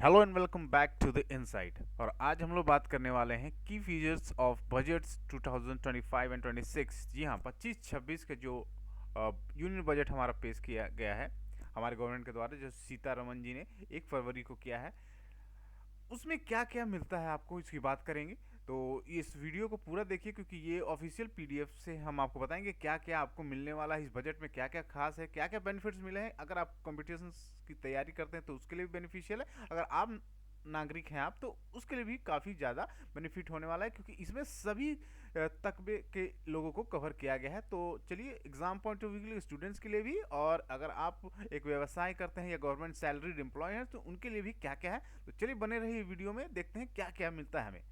Hello and welcome back to the inside. और आज हम लोग बात करने वाले हैं की फीचर्स ऑफ बजट्स 2025 एंड 26। जी हाँ, 25-26 का जो यूनियन बजट हमारा पेश किया गया है हमारे गवर्नमेंट के द्वारा, जो सीतारमन जी ने 1 फरवरी को किया है, उसमें क्या क्या मिलता है आपको इसकी बात करेंगे। तो इस वीडियो को पूरा देखिए, क्योंकि ये ऑफिशियल पीडीएफ से हम आपको बताएंगे क्या क्या आपको मिलने वाला है इस बजट में, क्या क्या खास है, क्या क्या बेनिफिट्स मिले हैं। अगर आप कॉम्पिटिशन की तैयारी करते हैं तो उसके लिए भी बेनिफिशियल है, अगर आप नागरिक हैं आप तो उसके लिए भी काफ़ी ज़्यादा बेनिफिट होने वाला है, क्योंकि इसमें सभी तकबे के लोगों को कवर किया गया है। तो चलिए, एग्जाम पॉइंट ऑफ व्यू के लिए, स्टूडेंट्स के लिए भी, और अगर आप एक व्यवसाय करते हैं या गवर्नमेंट सैलरीड एम्प्लॉय हैं तो उनके लिए भी क्या क्या है। तो चलिए बने रहिए वीडियो में, देखते हैं क्या क्या मिलता है हमें।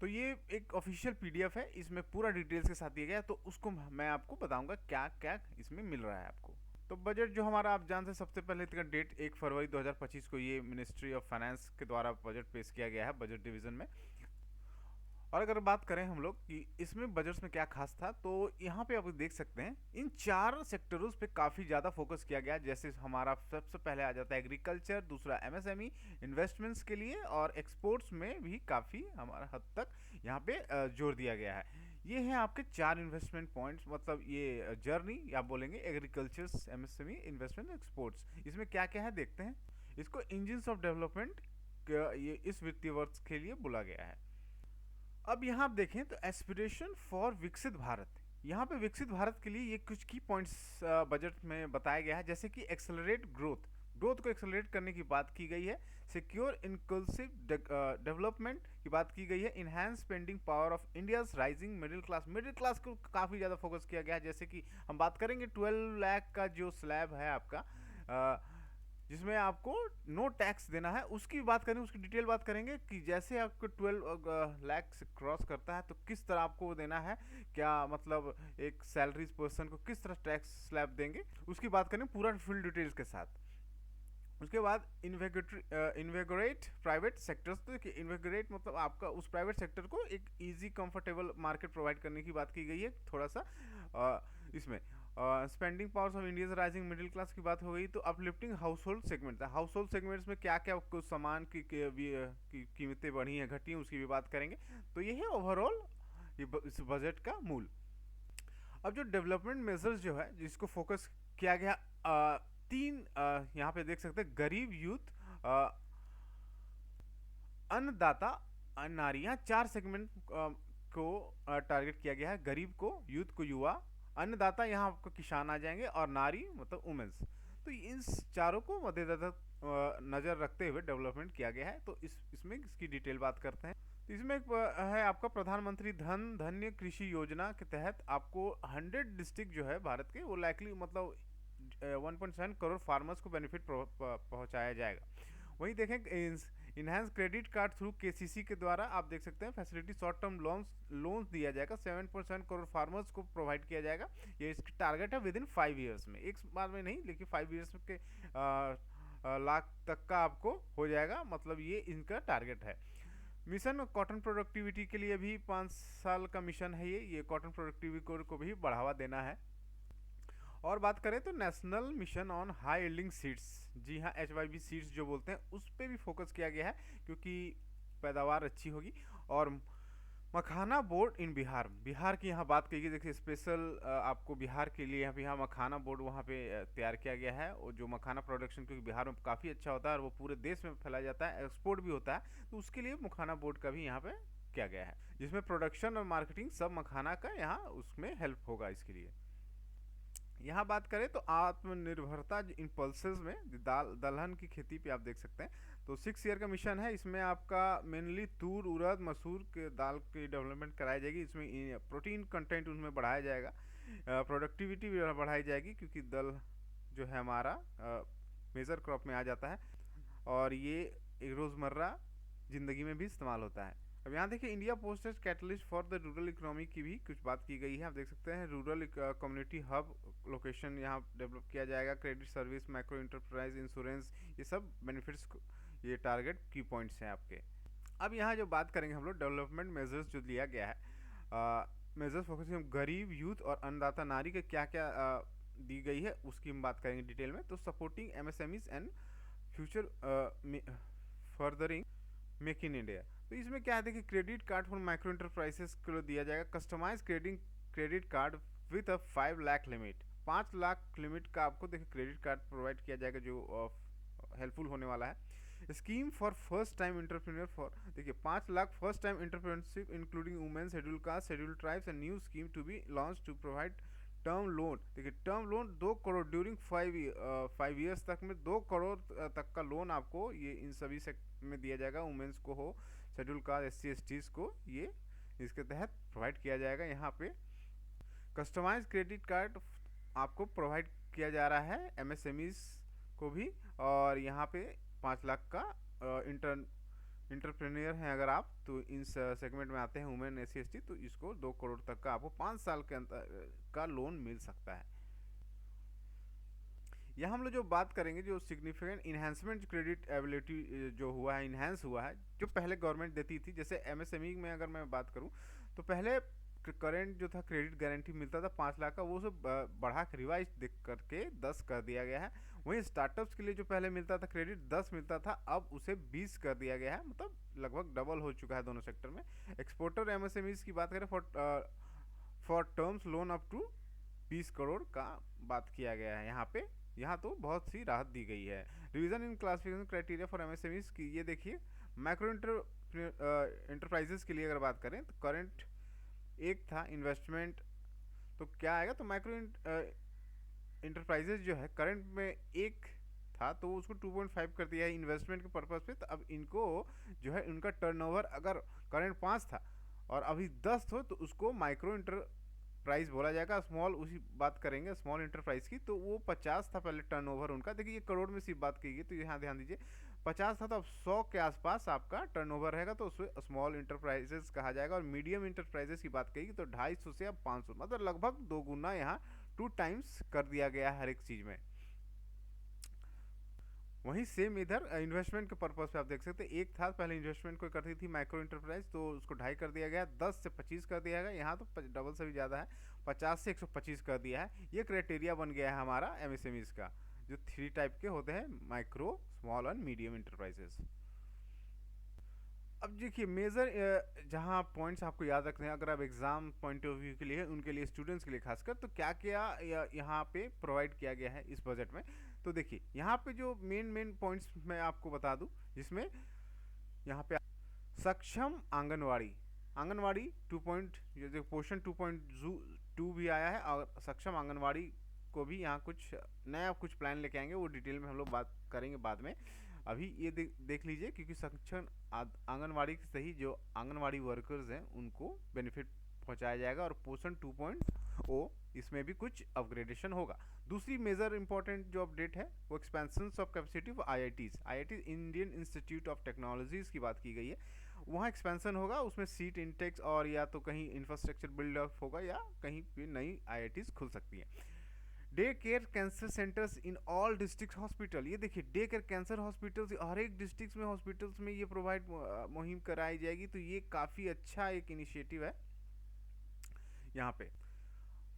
तो ये एक ऑफिशियल पीडीएफ है, इसमें पूरा डिटेल्स के साथ दिया गया है, तो उसको मैं आपको बताऊंगा क्या क्या इसमें मिल रहा है आपको। तो बजट जो हमारा, आप जानते हैं, सबसे पहले इसका डेट 1 फरवरी 2025 को ये मिनिस्ट्री ऑफ फाइनेंस के द्वारा बजट पेश किया गया है बजट डिवीजन में। और अगर बात करें हम लोग कि इसमें बजट्स में क्या खास था, तो यहाँ पे आप देख सकते हैं इन 4 सेक्टरों पे काफ़ी ज़्यादा फोकस किया गया है। जैसे हमारा सबसे पहले आ जाता है एग्रीकल्चर, दूसरा एमएसएमई, इन्वेस्टमेंट्स के लिए, और एक्सपोर्ट्स में भी काफ़ी हमारा हद तक यहाँ पे जोर दिया गया है। ये हैं आपके 4 इन्वेस्टमेंट पॉइंट्स, मतलब ये जर्नी आप बोलेंगे, एग्रीकल्चर, एमएसएमई, इन्वेस्टमेंट, एक्सपोर्ट्स। इसमें क्या क्या है देखते हैं। इसको इंजिन्स ऑफ डेवलपमेंट ये इस वित्तीय वर्ष के लिए बोला गया है। अब यहाँ आप देखें तो एस्पिरेशन फॉर विकसित भारत, यहाँ पे विकसित भारत के लिए ये कुछ की पॉइंट्स बजट में बताया गया है। जैसे कि एक्सेलरेट ग्रोथ, ग्रोथ को एक्सेलरेट करने की बात की गई है। सिक्योर इंक्लूसिव डेवलपमेंट की बात की गई है। Enhance spending power of India's rising middle class, middle class को काफ़ी ज़्यादा फोकस किया गया है। जैसे कि हम बात करेंगे 12 लाख का जो स्लैब है आपका, जिसमें आपको नो टैक्स देना है, उसकी बात करें, उसकी डिटेल बात करेंगे कि जैसे आपको 12 लाख से क्रॉस करता है तो किस तरह आपको देना है, क्या मतलब एक सैलरीज पर्सन को किस तरह टैक्स स्लैब देंगे, उसकी बात करें पूरा फुल डिटेल्स के साथ। उसके बाद इन्वेगोरेट प्राइवेट सेक्टर्स, तो देखिए इन्वेगोरेट मतलब आपका उस प्राइवेट सेक्टर को एक इजी कंफर्टेबल मार्केट प्रोवाइड करने की बात की गई है थोड़ा सा इसमें। Spending powers of India's rising middle class की बात हो गई। तो uplifting house hold segment, house hold segments में क्या क्या कुछ सामान की कीमतें बढ़ी हैं, घटी हैं, उसकी भी बात करेंगे। तो ये है ओवरऑल इस बजट का मूल। अब जो डेवलपमेंट मेजर्स जो है जिसको फोकस किया गया, तीन यहाँ पे देख सकते हैं, गरीब, यूथ, अन्नदाता, नारी, यहाँ 4 सेगमेंट को टारगेट किया गया है। गरीब को, यूथ को, युवा, अन्नदाता यहाँ आपको किसान आ जाएंगे, और नारी मतलब वुमेन्स। तो इन चारों को मद्देनजर नज़र रखते हुए डेवलपमेंट किया गया है। तो इसमें इसकी डिटेल बात करते हैं। तो इसमें एक है आपका प्रधानमंत्री धन धन्य कृषि योजना के तहत आपको 100 डिस्ट्रिक्ट जो है भारत के, वो लाइकली मतलब 1.7 करोड़ फार्मर्स को बेनिफिट पहुंचाया जाएगा। वहीं देखें enhance credit card through KCC के द्वारा आप देख सकते हैं फैसिलिटी, शॉर्ट टर्म लोन्स दिया जाएगा, 7.7 करोड़ फार्मर्स को प्रोवाइड किया जाएगा। ये इसका टारगेट है विद इन 5 ईयर्स में, एक बार में नहीं, लेकिन 5 ईयर्स के लाख तक का आपको हो जाएगा, मतलब ये इनका टारगेट है। मिशन कॉटन प्रोडक्टिविटी के लिए भी 5 साल का मिशन है ये कॉटन प्रोडक्टिविटी को भी बढ़ावा देना है। और बात करें तो national mission on high yielding seeds, जी हाँ, HYB सीड्स जो बोलते हैं, उस पर भी फोकस किया गया है, क्योंकि पैदावार अच्छी होगी। और मखाना बोर्ड इन बिहार, बिहार की यहाँ बात की गई, देखिए स्पेशल आपको बिहार के लिए यहाँ मखाना बोर्ड वहाँ पे तैयार किया गया है। और जो मखाना प्रोडक्शन, क्योंकि बिहार में काफ़ी अच्छा होता है और वो पूरे देश में फैलाया जाता है, एक्सपोर्ट भी होता है, तो उसके लिए मखाना बोर्ड का भी यहाँ पे किया गया है, जिसमें प्रोडक्शन और मार्केटिंग सब मखाना का यहाँ उसमें हेल्प होगा इसके लिए। यहाँ बात करें तो आत्मनिर्भरता इम्पल्सेस में दलहन की खेती पे आप देख सकते हैं। तो 6 ईयर का मिशन है, इसमें आपका मेनली तूर, उड़द, मसूर के दाल की डेवलपमेंट कराई जाएगी। इसमें प्रोटीन कंटेंट उनमें बढ़ाया जाएगा, प्रोडक्टिविटी भी बढ़ाई जाएगी, क्योंकि दल जो है हमारा मेजर क्रॉप में आ जाता है, और ये एक रोज़मर्रा ज़िंदगी में भी इस्तेमाल होता है। अब यहाँ देखिए India Post as catalyst for the rural economy की भी कुछ बात की गई है, आप देख सकते हैं। रूरल कम्युनिटी हब लोकेशन यहाँ डेवलप किया जाएगा, credit service, micro enterprise, insurance, ये सब बेनिफिट्स, ये टारगेट की पॉइंट्स हैं आपके। अब यहाँ जो बात करेंगे हम लोग डेवलपमेंट मेजर्स जो लिया गया है, मेजर्स फोकस हम गरीब, यूथ और अन्नदाता नारी के क्या क्या दी गई है उसकी हम बात करेंगे डिटेल में। तो supporting MSMEs and future furthering make in India. तो इसमें क्या है, देखिए credit card for micro enterprises को दिया जाएगा customize credit card with a 5 lakh limit. 5 lakh limit का आपको देखिए क्रेडिट कार्ड प्रोवाइड किया जाएगा, जो हेल्पफुल होने वाला है। Scheme for first time entrepreneur for, देखिए 5 lakh first time entrepreneurship including women, schedule caste, schedule tribes and new scheme to be launch to provide term loan. देखिए term loan 2 crore during 5 years तक में 2 करोड़ तक का लोन आपको ये इन सभी में दिया जाएगा। वुमेन्स को हो, शेड्यूल कास्ट, SC STs को ये इसके तहत प्रोवाइड किया जाएगा। यहाँ पे कस्टमाइज क्रेडिट कार्ड आपको प्रोवाइड किया जा रहा है MSMEs को भी। और यहाँ पे 5 लाख का इंटरप्रेन्योर हैं अगर आप, तो इन सेगमेंट में आते हैं वुमेन, SC ST, तो इसको 2 करोड़ तक का आपको 5 साल के अंतर का लोन मिल सकता है। यहाँ हम लोग जो बात करेंगे, जो सिग्निफिकेंट इन्हांसमेंट क्रेडिट एबिलिटी जो हुआ है, इन्हांस हुआ है, जो पहले गवर्नमेंट देती थी। जैसे MSME में अगर मैं बात करूँ तो पहले करेंट जो था क्रेडिट गारंटी मिलता था 5 लाख का, वो सब बढ़ा के रिवाइज देख करके 10 कर दिया गया है। वहीं स्टार्टअप्स के लिए जो पहले मिलता था क्रेडिट 10 मिलता था, अब उसे 20 कर दिया गया है, मतलब लगभग डबल हो चुका है दोनों सेक्टर में। एक्सपोर्टर MSMEs की बात करें for terms loan up to 20 crore का बात किया गया है यहाँ पे। यहाँ तो बहुत सी राहत दी गई है। Revision in classification criteria for MSMEs की, ये देखिए माइक्रो इंटरप्राइजेस के लिए अगर बात करें तो करंट एक था इन्वेस्टमेंट, तो क्या आएगा, तो माइक्रो इंटरप्राइजेस जो है करंट में एक था तो उसको 2.5 कर दिया है इन्वेस्टमेंट के पर्पज़ पे। तो अब इनको जो है उनका टर्नओवर अगर करंट 5 था और अभी 10 हो तो उसको माइक्रो इंटरप्राइज बोला जाएगा। स्मॉल उसी बात करेंगे स्मॉल इंटरप्राइज की, तो वो 50 था पहले टर्नओवर उनका। देखिए ये करोड़ में सिर्फ बात की गई, तो यहाँ ध्यान दीजिए 50 था तो अब 100 के आसपास आपका टर्नओवर रहेगा, तो उसे स्मॉल इंटरप्राइजेस कहा जाएगा। और मीडियम इंटरप्राइजेस की बात करेगी तो 250 से अब 500, मतलब लगभग 2 गुना यहाँ 2 टाइम्स कर दिया गया है हर एक चीज़ में। वहीं सेम इधर इन्वेस्टमेंट के पर्पज पे आप देख सकते हैं, एक था पहले इन्वेस्टमेंट कोई करती थी माइक्रो इंटरप्राइज, तो उसको 2.5 कर दिया गया, 10 से 25 कर दिया गया। यहाँ तो डबल से भी ज़्यादा है, 50 से 125 कर दिया है। ये क्राइटेरिया बन गया है हमारा MSMEs का, जो 3 टाइप के होते हैं, micro, small and medium enterprises. अब देखिए मेजर जहाँ पॉइंट्स आपको याद रखने हैं अगर आप एग्जाम पॉइंट ऑफ व्यू के लिए, उनके लिए, स्टूडेंट्स के लिए खासकर, तो क्या क्या यहाँ पे प्रोवाइड किया गया है इस बजट में। तो देखिए यहाँ पे जो मेन पॉइंट्स मैं आपको बता दूं, जिसमें यहाँ पे सक्षम आंगनवाड़ी, आंगनवाड़ी 2 पोर्शन 2.2 भी आया है, और सक्षम आंगनवाड़ी को भी यहाँ कुछ नया कुछ प्लान लेके आएंगे, वो डिटेल में हम लोग बात करेंगे बाद में। अभी ये देख लीजिए, क्योंकि सक्षम आंगनवाड़ी से ही जो आंगनवाड़ी वर्कर्स हैं उनको बेनिफिट पहुंचाया जाएगा। और पोषण 2.0 इसमें भी कुछ अपग्रेडेशन होगा। दूसरी मेजर इंपॉर्टेंट जो अपडेट है वो expansion of capacity of IITs Indian institute of technologies की बात की गई है। वहाँ एक्सपेंशन होगा, उसमें सीट इंटेक्स और या तो कहीं इंफ्रास्ट्रक्चर बिल्डअप होगा या कहीं भी नई IITs खुल सकती हैं। Day care cancer centres in all district hospital, ये देखिए डे केयर कैंसर हॉस्पिटल्स हर एक डिस्ट्रिक्ट में, हॉस्पिटल्स में ये प्रोवाइड मुहिम कराई जाएगी। तो ये काफ़ी अच्छा एक इनिशिएटिव है यहाँ पे।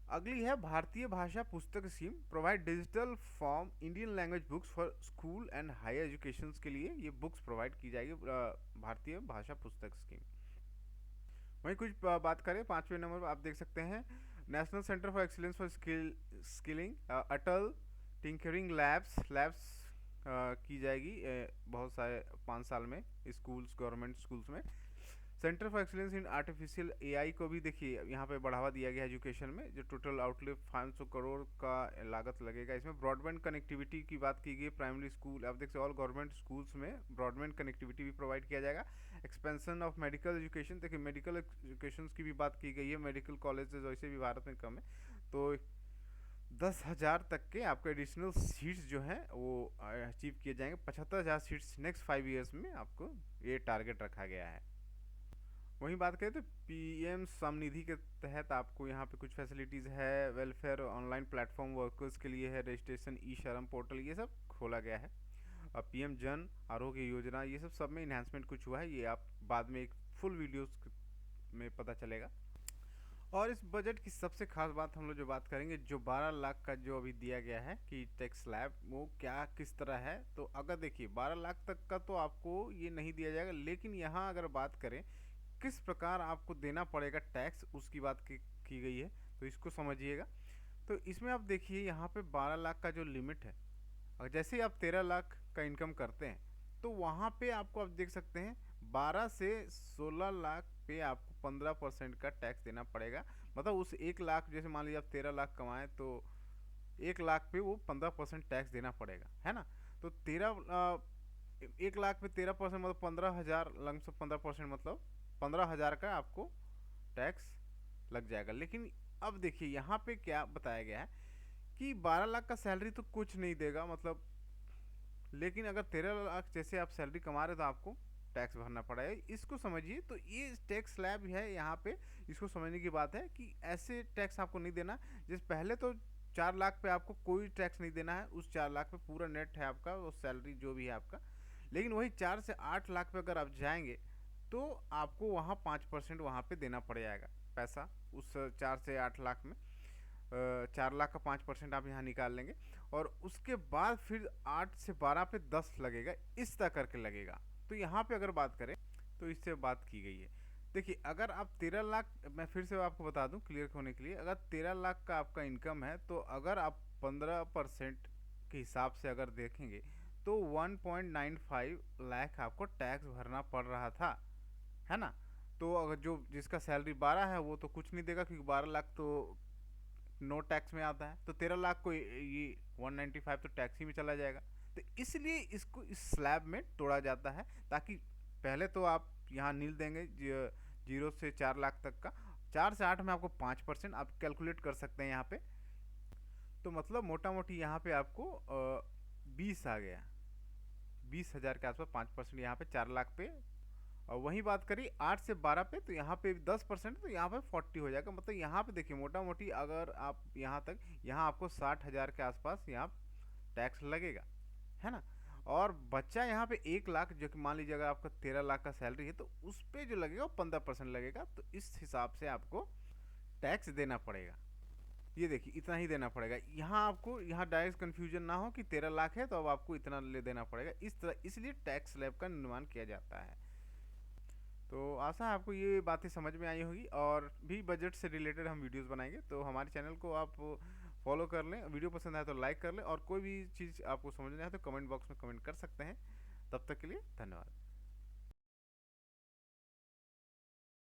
अगली है Bharatiya Bhasha Pustak scheme, provide digital form Indian language books for school and higher education के लिए ये बुक्स प्रोवाइड की जाएगी, भारतीय भाषा पुस्तक स्कीम। वहीं कुछ बात करें 5वें नंबर पर आप देख सकते हैं national centre for excellence for skilling, Atal tinkering labs की जाएगी बहुत सारे 5 साल में स्कूल्स, गवर्नमेंट स्कूल्स में। Centre for excellence in artificial AI को भी देखिए यहाँ पे बढ़ावा दिया गया है एजुकेशन में, जो टोटल आउटले 500 करोड़ का लागत लगेगा इसमें। ब्रॉडबैंड कनेक्टिविटी की बात की गई, प्राइमरी स्कूल आप देख सकते ऑल गवर्नमेंट स्कूल्स में ब्रॉडबैंड कनेक्टिविटी भी प्रोवाइड किया जाएगा। एक्सपेंशन ऑफ मेडिकल एजुकेशन, देखिए मेडिकल एजुकेशन की भी बात की गई है, मेडिकल कॉलेजेस वैसे भी भारत में कम है, तो 10,000 तक के आपके एडिशनल सीट्स जो हैं वो अचीव किए जाएंगे। 75,000 सीट्स नेक्स्ट 5 ईयर्स में आपको ये टारगेट रखा गया है। वहीं बात करें तो PM समनिधि के तहत आपको यहाँ पे कुछ फैसिलिटीज़ है, वेलफेयर ऑनलाइन प्लेटफॉर्म वर्कर्स के लिए है, रजिस्ट्रेशन ई-श्रम पोर्टल ये सब खोला गया है। PM जन आरोग्य योजना ये सब में इन्हांसमेंट कुछ हुआ है, ये आप बाद में एक फुल वीडियोस में पता चलेगा। और इस बजट की सबसे खास बात हम लोग जो बात करेंगे, जो 12 लाख का जो अभी दिया गया है कि टैक्स स्लैब, वो क्या किस तरह है। तो अगर देखिए 12 लाख तक का तो आपको ये नहीं दिया जाएगा, लेकिन यहाँ अगर बात करें किस प्रकार आपको देना पड़ेगा टैक्स, उसकी बात की गई है। तो इसको समझिएगा। तो इसमें आप देखिए यहाँ पे 12 लाख का जो लिमिट है, और जैसे ही आप 13 लाख का इनकम करते हैं तो वहाँ पे आपको आप देख सकते हैं 12 से 16 लाख पे आपको 15% का टैक्स देना पड़ेगा। मतलब उस 1 लाख, जैसे मान लीजिए आप 13 लाख कमाएं तो 1 लाख पे वो 15% टैक्स देना पड़ेगा, है ना। तो 1 लाख पे 13% मतलब 15,000, लंग से 15% मतलब 15,000 का आपको टैक्स लग जाएगा। लेकिन अब देखिए यहाँ पे क्या बताया गया है कि 12 लाख का सैलरी तो कुछ नहीं देगा, मतलब, लेकिन अगर 13 लाख जैसे आप सैलरी कमा रहे तो आपको टैक्स भरना पड़ेगा। इसको समझिए। तो ये टैक्स स्लैब है यहाँ पे, इसको समझने की बात है कि ऐसे टैक्स आपको नहीं देना। जैसे पहले तो 4 लाख पे आपको कोई टैक्स नहीं देना है, उस 4 लाख पे पूरा नेट है आपका, वो सैलरी जो भी है आपका। लेकिन वही 4 से 8 लाख पे अगर आप जाएंगे तो आपको वहाँ 5% वहाँ पे देना पड़ जाएगा पैसा, उस 4 से 8 लाख में। 4 लाख का 5% आप यहाँ निकाल लेंगे, और उसके बाद फिर 8 से 12 पे 10 लगेगा, इस तरह करके लगेगा। तो यहाँ पे अगर बात करें तो इससे बात की गई है। देखिए अगर आप 13 लाख, मैं फिर से आपको बता दूं क्लियर होने के लिए, अगर 13 लाख का आपका इनकम है तो अगर आप 15% के हिसाब से अगर देखेंगे तो 1.95 लाख आपको टैक्स भरना पड़ रहा था, है ना। तो अगर जो जिसका सैलरी 12 है वो तो कुछ नहीं देगा, क्योंकि 12 लाख तो नो टैक्स में आता है। तो 13 लाख को ये 195 तो टैक्स ही में चला जाएगा। तो इसलिए इसको इस स्लैब में तोड़ा जाता है, ताकि पहले तो आप यहाँ नील देंगे 0 से 4 लाख तक का, 4 से 8 में आपको 5% आप कैलकुलेट कर सकते हैं यहाँ पे। तो मतलब मोटा मोटी यहाँ पे आपको 20 आ गया, 20,000 के आसपास 5% यहाँ पे 4 लाख पे। और वही बात करी 8 से 12 पे, तो यहाँ पे 10%, तो यहाँ पे 40 हो जाएगा। मतलब यहाँ पे देखिए मोटा मोटी अगर आप यहाँ तक, यहाँ आपको 60,000 के आसपास यहाँ टैक्स लगेगा, है ना। और बच्चा यहाँ पे 1 लाख, जो कि मान लीजिए अगर आपका 13 लाख का सैलरी है तो उस पर जो लगेगा वो 15% लगेगा। तो इस हिसाब से आपको टैक्स देना पड़ेगा। ये देखिए इतना ही देना पड़ेगा। यहाँ आपको यहाँ डायरेक्ट कन्फ्यूजन ना हो कि 13 लाख है तो अब आपको इतना ले देना पड़ेगा, इस तरह, इसलिए टैक्स स्लैब का निर्माण किया जाता है। तो आशा है आपको ये बातें समझ में आई होगी, और भी बजट से रिलेटेड हम वीडियोस बनाएंगे। तो हमारे चैनल को आप फॉलो कर लें, वीडियो पसंद आए तो लाइक कर लें, और कोई भी चीज़ आपको समझ नहीं आए तो कमेंट बॉक्स में कमेंट कर सकते हैं। तब तक के लिए धन्यवाद।